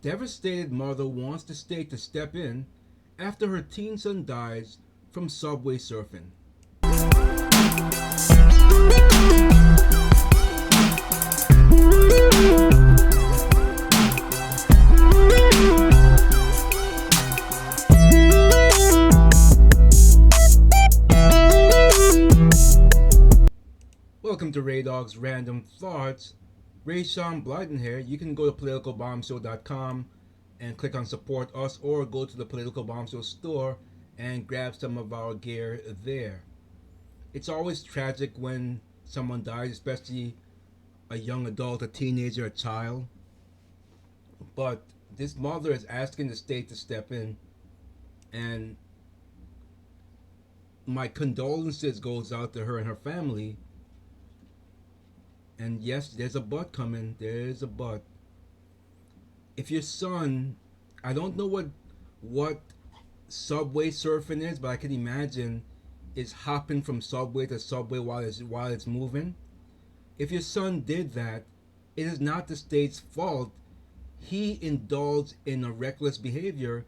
Devastated mother wants the state to step in after her teen son dies from subway surfing. Welcome to Ray Dog's Random Thoughts. Ray Sean Blyden here. You can go to politicalbombshow.com and click on support us, or go to the Political Bomb Show store and grab some of our gear there. It's always tragic when someone dies, especially a young adult, a teenager, a child. But this mother is asking the state to step in, and my condolences goes out to her and her family. And yes, there's a but coming. There's a but. If your son, I don't know what subway surfing is, but I can imagine is hopping from subway to subway while it's moving. If your son did that, it is not the state's fault. He indulged in a reckless behavior,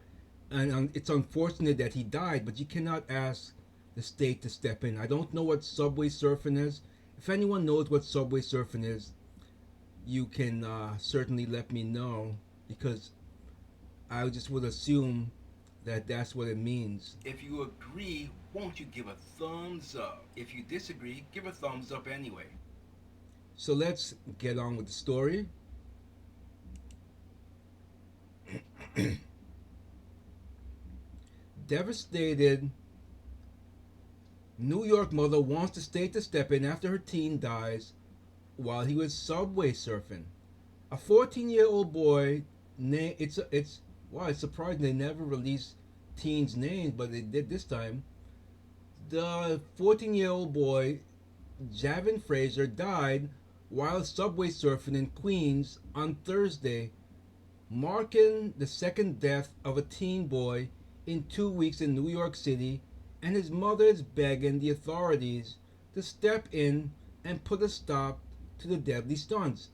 and it's unfortunate that he died. But you cannot ask the state to step in. I don't know what subway surfing is. If anyone knows what subway surfing is, you can certainly let me know, because I just would assume that that's what it means. If you agree, won't you give a thumbs up? If you disagree, give a thumbs up anyway. So let's get on with the story. Devastated New York mother wants the state to step in after her teen dies while he was subway surfing. A 14-year-old boy, it's surprising they never released teens' names, but they did this time. The 14-year-old boy, Javin Fraser, died while subway surfing in Queens on Thursday, marking the second death of a teen boy in 2 weeks in New York City, and his mother is begging the authorities to step in and put a stop to the deadly stunts.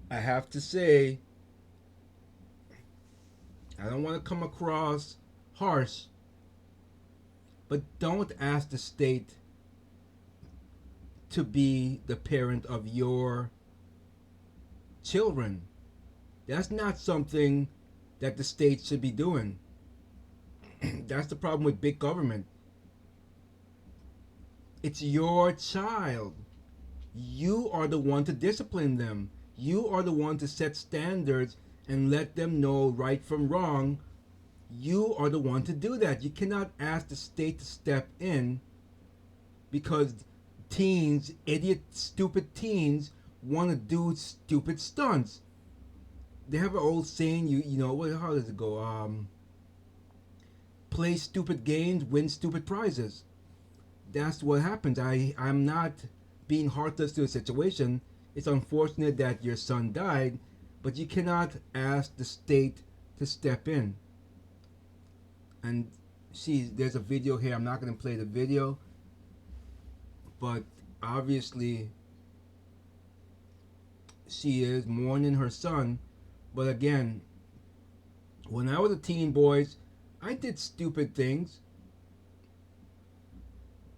I have to say, I don't want to come across harsh, but don't ask the state to be the parent of your children. That's not something that the state should be doing. That's the problem with big government. It's your child. You are the one to discipline them. You are the one to set standards and let them know right from wrong. You are the one to do that. You cannot ask the state to step in because teens, idiot, stupid teens, want to do stupid stunts. They have an old saying, how does it go? Play stupid games, win stupid prizes. That's what happens. I'm not being heartless to the situation. It's unfortunate that your son died, but you cannot ask the state to step in. And see, there's a video here. I'm not going to play the video, but obviously she is mourning her son. But again, when I was a teen, boys, I did stupid things.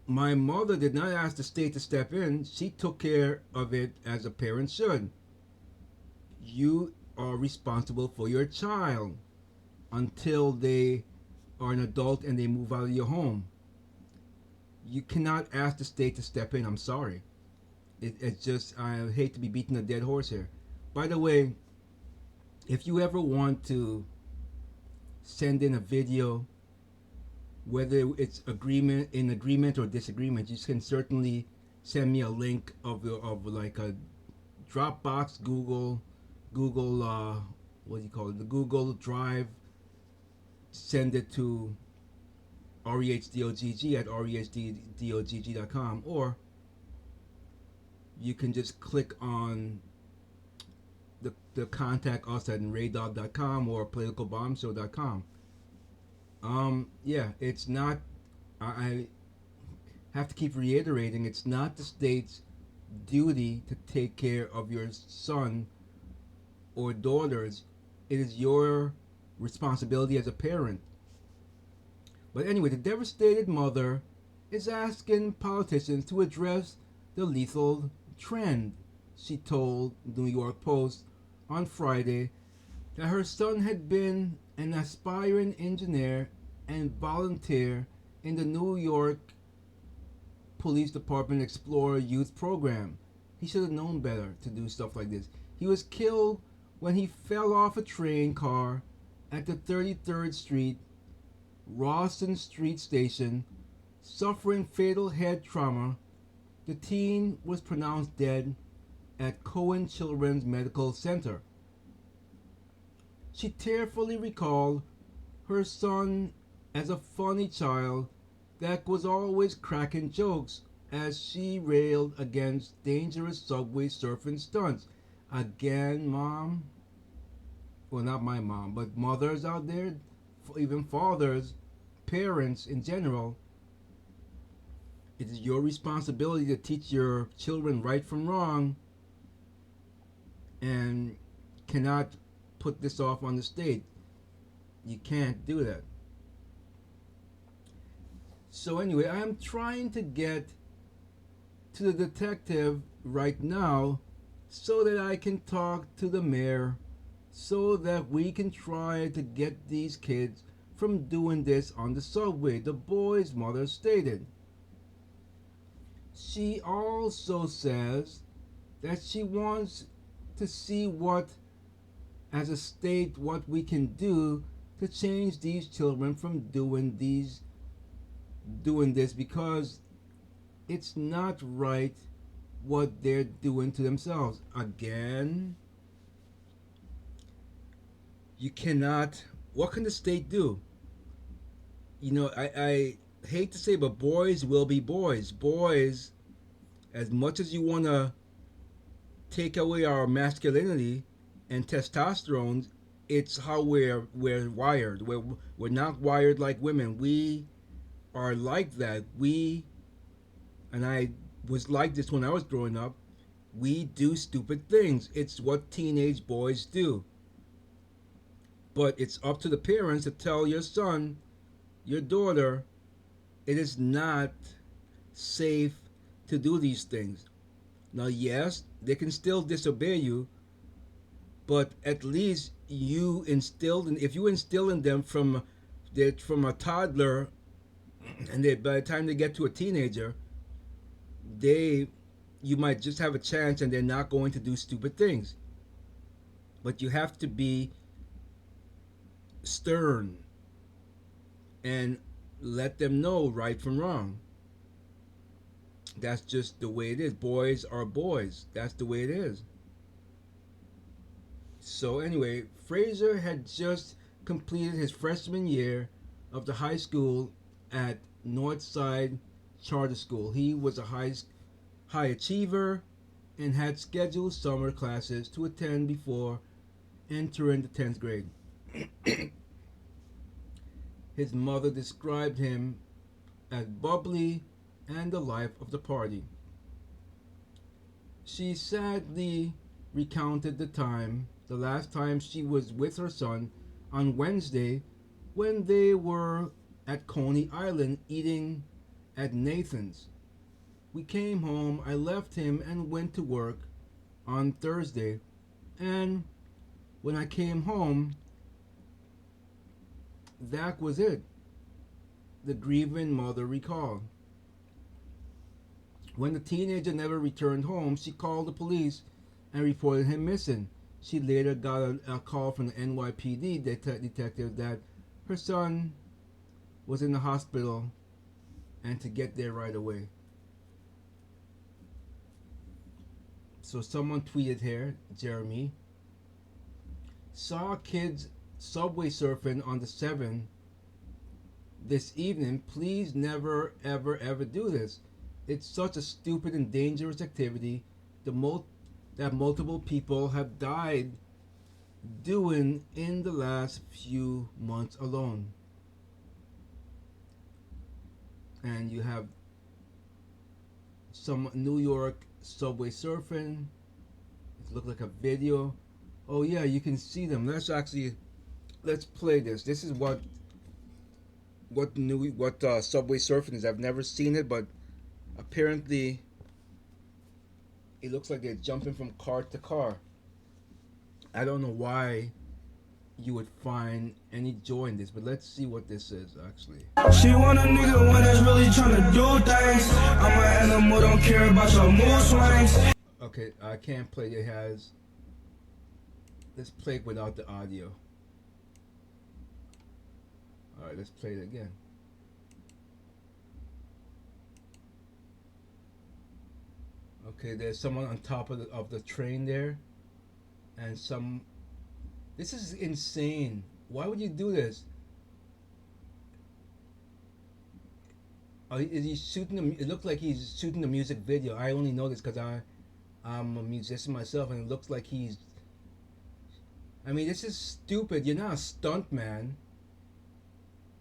My mother did not ask the state to step in. She took care of it as a parent should. You are responsible for your child until they are an adult and they move out of your home. You cannot ask the state to step in. I'm sorry. It's just, I hate to be beating a dead horse here. By the way, if you ever want to send in a video, whether it's agreement or disagreement, you can certainly send me a link of like a Dropbox, Google, what do you call it, the Google Drive. Send it to rehdogg at rehdogg.com, or you can just click on the contact us at raydog.com or politicalbombshow.com. It's not, I have to keep reiterating, it's not the state's duty to take care of your son or daughters, it is your responsibility as a parent. But anyway, the devastated mother is asking politicians to address the lethal trend. She told New York Post on Friday that her son had been an aspiring engineer and volunteer in the New York Police Department Explorer Youth Program. He should have known better to do stuff like this. He was killed when he fell off a train car at the 33rd Street, Rawson Street station, suffering fatal head trauma. The teen was pronounced dead at Cohen Children's Medical Center. She tearfully recalled her son as a funny child that was always cracking jokes as she railed against dangerous subway surfing stunts. Again, mom, well, not my mom, but mothers out there, even fathers, parents in general, it is your responsibility to teach your children right from wrong and cannot put this off on the state. You can't do that. So anyway, I'm trying to get to the detective right now so that I can talk to the mayor so that we can try to get these kids from doing this on the subway, the boy's mother stated. She also says that she wants to see what, as a state, what we can do to change these children from doing this because it's not right what they're doing to themselves. Again, you cannot. What can the state do? You know, I hate to say, but boys will be boys. Boys, as much as you want to take away our masculinity and testosterone, it's how we're wired. We're not wired like women. We are like that. And I was like this when I was growing up. We do stupid things. It's what teenage boys do. But it's up to the parents to tell your son, your daughter, it is not safe to do these things. Now, yes, they can still disobey you, but at least you instilled, if you instill in them from a toddler, and by the time they get to a teenager, you might just have a chance, and they're not going to do stupid things. But you have to be stern and let them know right from wrong. That's just the way it is. Boys are boys. That's the way it is. So anyway, Fraser had just completed his freshman year of the high school at Northside Charter School. He was a high achiever and had scheduled summer classes to attend before entering the 10th grade. His mother described him as bubbly and the life of the party. She sadly recounted the last time she was with her son on Wednesday when they were at Coney Island eating at Nathan's. We came home, I left him and went to work on Thursday, and when I came home, that was it, the grieving mother recalled. When the teenager never returned home, she called the police and reported him missing. She later got a call from the NYPD detective that her son was in the hospital and to get there right away. So someone tweeted here, Jeremy, saw kids subway surfing on the 7 this evening. Please never ever ever do this. It's such a stupid and dangerous activity that multiple people have died doing in the last few months alone. And you have some New York subway surfing. It looked like a video. Oh yeah, you can see them. Let's play this. This is what Subway Surfing is. I've never seen it, but apparently it looks like they're jumping from car to car. I don't know why you would find any joy in this, but let's see what this is actually. She want a nigga when that's really trying to do things. I'm an animal, don't care about your mood swings. Okay, I can't play. It has. Let's play it without the audio. All right, let's play it again. Okay, there's someone on top of the train there, and some. This is insane. Why would you do this? Is he shooting? It looks like he's shooting a music video. I only know this because I'm a musician myself, and it looks like he's. I mean, this is stupid. You're not a stunt man.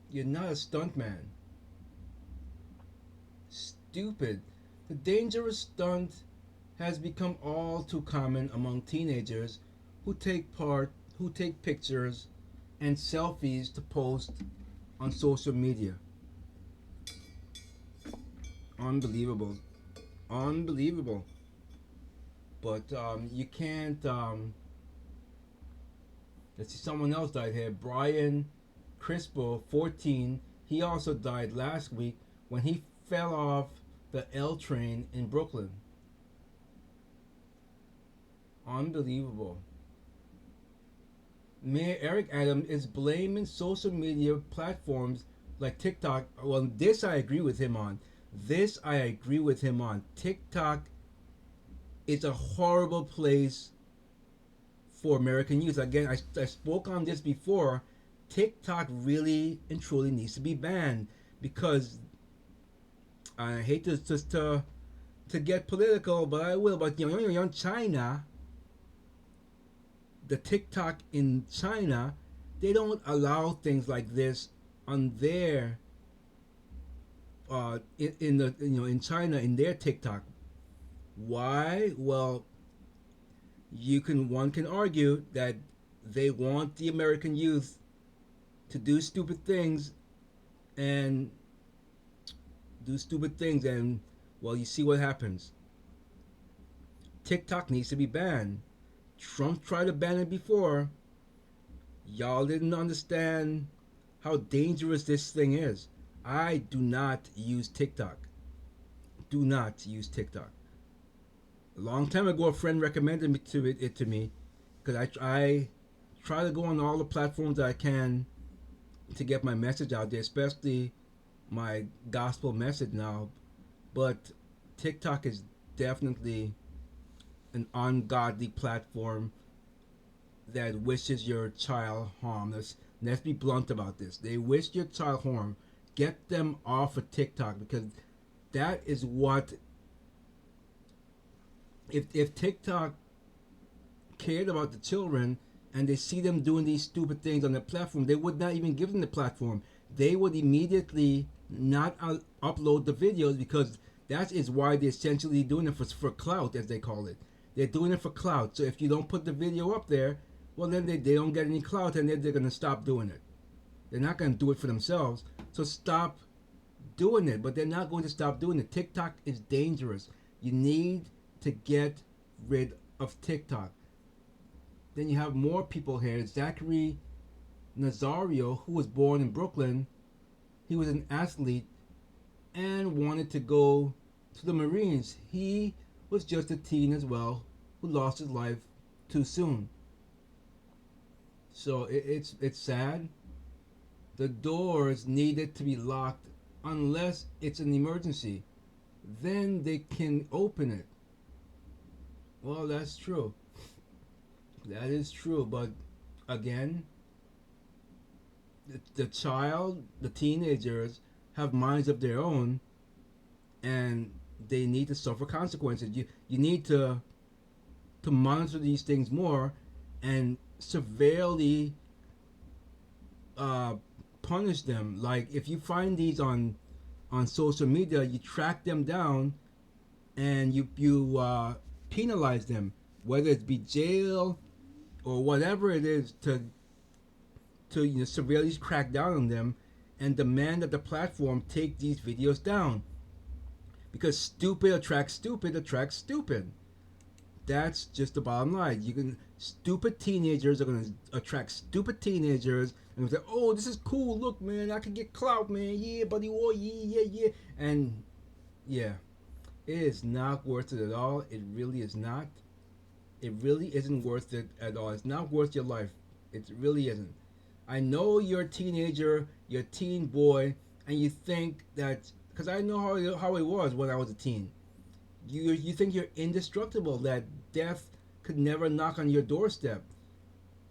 You're not a stunt man. Stupid. The dangerous stunt has become all too common among teenagers who take pictures and selfies to post on social media. Unbelievable. Unbelievable. But you can't. Let's see, someone else died here. Brian Crispo, 14. He also died last week when he fell off the L train in Brooklyn. Unbelievable. Mayor Eric Adams is blaming social media platforms like TikTok. Well, this I agree with him on. This I agree with him on. TikTok is a horrible place for American youth. Again, I spoke on this before. TikTok really and truly needs to be banned because I hate to get political, but I will. But China, the TikTok in China, they don't allow things like this on their in the in China in their TikTok. Why? Well, one can argue that they want the American youth to do stupid things and well, you see what happens. TikTok needs to be banned. Trump tried to ban it before. Y'all didn't understand how dangerous this thing is. I do not use TikTok. Do not use TikTok. A long time ago, a friend recommended it to me because I try to go on all the platforms that I can to get my message out there, especially my gospel message now. But TikTok is definitely an ungodly platform that wishes your child harm. Let's be blunt about this. They wish your child harm. Get them off of TikTok because that is what. If TikTok cared about the children and they see them doing these stupid things on the platform, they would not even give them the platform. They would immediately not upload the videos because that is why they're essentially doing it for clout, as they call it. They're doing it for clout. So if you don't put the video up there, well, then they don't get any clout and they're going to stop doing it. They're not going to do it for themselves. So stop doing it. But they're not going to stop doing it. TikTok is dangerous. You need to get rid of TikTok. Then you have more people here. Zachary Nazario, who was born in Brooklyn. He was an athlete and wanted to go to the Marines. He was just a teen as well who lost his life too soon. So it's sad. The doors needed to be locked unless it's an emergency. Then they can open it. Well, that's true. That is true. But again, the teenagers have minds of their own and they need to suffer consequences. You need to monitor these things more and severely punish them. Like if you find these on social media, you track them down and you penalize them, whether it be jail, or whatever it is to severely crack down on them and demand that the platform take these videos down, because stupid attracts stupid. That's just the bottom line. Stupid teenagers are gonna attract stupid teenagers, and say, "Oh, this is cool. Look, man, I can get clout, man. Yeah, buddy. Oh, yeah." And yeah, it is not worth it at all. It really is not. It really isn't worth it at all. It's not worth your life. It really isn't. I know you're a teenager, you're a teen boy, and you think that, because I know how it was when I was a teen. You think you're indestructible, that death could never knock on your doorstep.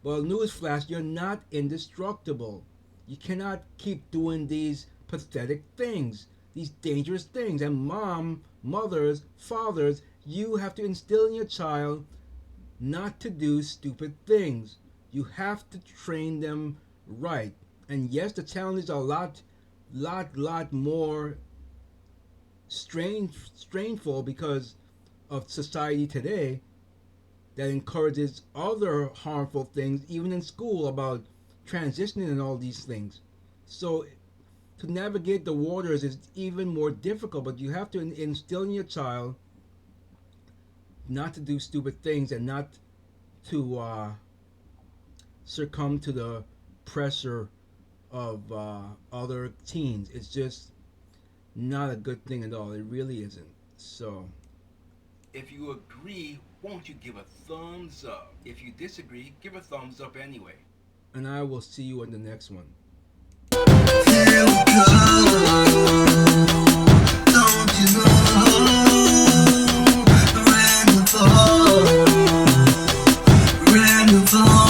Well, newsflash, you're not indestructible. You cannot keep doing these pathetic things, these dangerous things. And mothers, fathers, you have to instill in your child not to do stupid things. You have to train them right. And yes, the challenges are a lot more strainful because of society today that encourages other harmful things, even in school, about transitioning and all these things. So to navigate the waters is even more difficult, but you have to instill in your child not to do stupid things and not to succumb to the pressure of other teens. It's just not a good thing at all. It really isn't. So, if you agree, won't you give a thumbs up? If you disagree, give a thumbs up anyway. And I will see you in the next one. Here we go. Don't you know? Ran the ball.